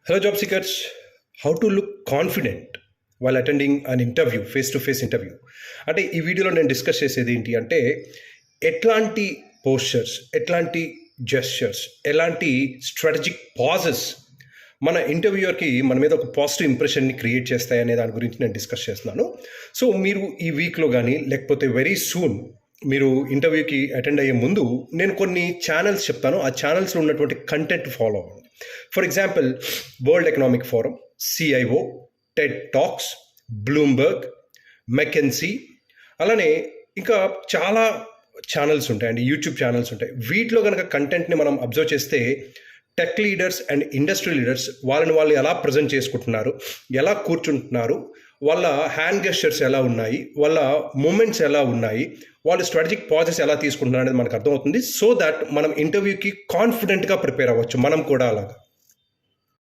Hello, job seekers. How to look confident while attending an interview, face-to-face interview. అంటే ఈ వీడియోలో నేను discuss చేసేది ఏంటి అంటే ఎట్లాంటి పోస్చర్స్, ఎట్లాంటి జెస్చర్స్, ఎలాంటి స్ట్రాటజిక్ పాజెస్ మన ఇంటర్వ్యూయర్కి మన మీద ఒక పాజిటివ్ ఇంప్రెషన్ని క్రియేట్ చేస్తాయనే దాని గురించి నేను డిస్కస్ చేస్తున్నాను. సో మీరు ఈ వీక్లో కానీ లేకపోతే వెరీ సూన్ మీరు ఇంటర్వ్యూకి అటెండ్ అయ్యే ముందు నేను కొన్ని ఛానల్స్ చెప్తాను. ఆ ఛానల్స్లో ఉన్నటువంటి కంటెంట్ ఫాలో అవ్వండి. For example, world economic forum, CIO, Ted talks, Bloomberg, McKenzie, అలానే ఇంకా చాలా ఛానల్స్ ఉంటాయండి, యూట్యూబ్ ఛానల్స్ ఉంటాయి. వీటిలో కనుక కంటెంట్ని మనం అబ్జర్వ్ చేస్తే tech leaders and industry leaders వాళ్ళు ఎలా ప్రజెంట్ చేసుకుంటున్నారు, ఎలా కూర్చుంటున్నారు, వాళ్ళ హ్యాండ్ గెస్చర్స్ ఎలా ఉన్నాయి, వాళ్ళ మూమెంట్స్ ఎలా ఉన్నాయి, వాళ్ళు స్ట్రాటజిక్ పాజెస్ ఎలా తీసుకుంటున్నారు అనేది మనకు అర్థమవుతుంది. సో దట్ మనం ఇంటర్వ్యూకి కాన్ఫిడెంట్గా ప్రిపేర్ అవ్వచ్చు. మనం కూడా అలాగా